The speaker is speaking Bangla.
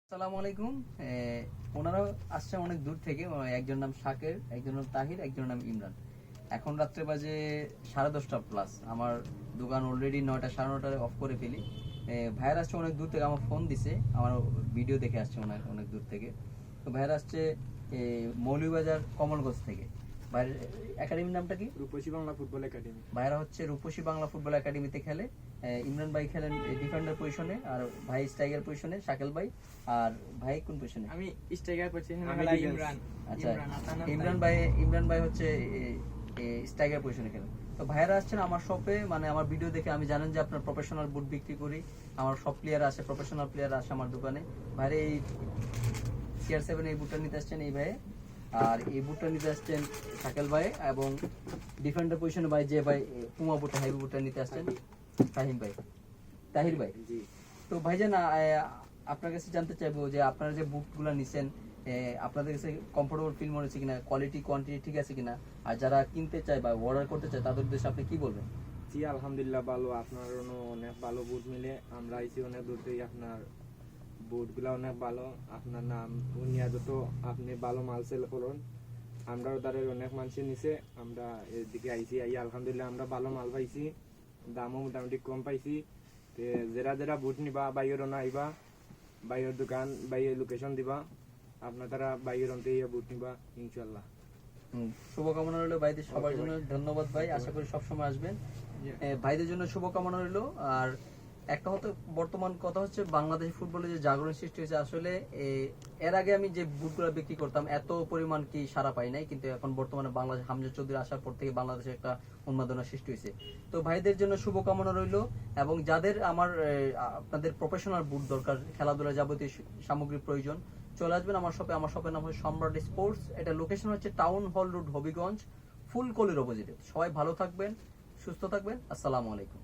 আসসালামু আলাইকুম। ওনারা আসছে অনেক দূর থেকে। একজন নাম শাকের, একজন নাম তাহির, একজনের নাম ইমরান। এখন রাত্রে বাজে 10:30 প্লাস। আমার দোকান অলরেডি 9টা 9:30 অফ করে ফেলি। ভাইয়ার আসছে অনেক দূর থেকে, আমার ফোন দিছে, আমার ভিডিও দেখে আসছে অনেক অনেক দূর থেকে। তো ভাইয়ার আসছে মৌলভীবাজার কমলগঞ্জ থেকে। ভাইয়ের একাডেমির নামটা কি? রূপসী বাংলা ফুটবল একাডেমি। ভাইরা হচ্ছে রূপসী বাংলা ফুটবল একাডেমিতে খেলে। ইমরান ভাই খেলেন ডিফেন্ডার পজিশনে, আর ভাই স্ট্রাইকার পজিশনে, শাকিল ভাই। আর ভাই কোন পজিশনে? আমি স্ট্রাইকার পজিশনে। ইমরান। আচ্ছা, ইমরান ভাই হচ্ছে স্ট্রাইকার পজিশনে খেলেন। তো ভাইরা আসছেন আমার শপে, মানে আমার ভিডিও দেখে আমি জানেন যে আপনার প্রফেশনাল বুট বিক্রি করি। আমার সব প্লেয়ার আসে, প্রফেশনাল প্লেয়ার আসে আমার দোকানে। ভাইরা এই CR7 এই বুটটা নিতে আসছেন এই ভাই, আর এই বুটটা নিতে আসছেন শাকিল ভাই, এবং ডিফেন্ডার পজিশনে ভাই যে ভাই পুমা বুটটা হেভি বুটটা নিতে আসছেন তাহির ভাই। জি। তো ভাইজান, আপনার কাছে জানতে চাইবো যে আপনারা যে বুটগুলো নিছেন, আপনাদের কাছে কমফোর্টেবল ফিল মনে হচ্ছে কিনা, কোয়ালিটি কোয়ান্টিটি ঠিক আছে কিনা, আর যারা কিনতে চায় বা অর্ডার করতে চায় তাদের উদ্দেশ্যে আপনি কি বলবেন? জি, আলহামদুলিল্লাহ ভালো। আপনার অনেক ভালো বুট মিলে আমরা আইছি অনেক দূর থেকে। আপনার বুটগুলো অনেক ভালো। আপনার নাম উনিয়া যত আপনি ভালো মাল সেল করুন, আমরা ওদের অনেক মানুষের নিচে আমরা এদিকে আইছি। আলহামদুলিল্লাহ আমরা ভালো মাল পাইছি, দামও মোটামুটি কম পাইছি। যারা যারা বুট নিবা বাইরের না আইবা, বাইরের দোকান বাইরের লোকেশন দিবা, আপনার তারা বাইরের অন্তে বুট নিবা ইনশাল্লাহ। শুভকামনা রইলো ভাইদের সবার জন্য। ধন্যবাদ ভাই, আশা করি সবসময় আসবেন। ভাইদের জন্য শুভকামনা রইলো। আর একটা হতো বর্তমান কথা হচ্ছে, বাংলাদেশ ফুটবলে যে জাগরণ সৃষ্টি হয়েছে, আসলে এর আগে আমি যে বুটগুলো বিক্রি করতাম এত পরিমাণ কি সারা পাই নাই, কিন্তু এখন বর্তমানে বাংলাদেশ হামজা চৌধুরী আসার পর থেকে বাংলাদেশে একটা উন্মাদনা সৃষ্টি হয়েছে। তো ভাইদের জন্য শুভকামনা রইলো। এবং যাদের আমার আপনাদের প্রফেশনাল বুট দরকার, খেলাধুলা যাবতীয় সামগ্রী প্রয়োজন, চলে আসবেন আমার শপে। আমার শপের নাম হচ্ছে সম্রাট স্পোর্টস। এটা লোকেশন হচ্ছে টাউন হল রোড, হবিগঞ্জ, ফুলকলির অপোজিটে। সবাই ভালো থাকবেন, সুস্থ থাকবেন। আসসালামু আলাইকুম।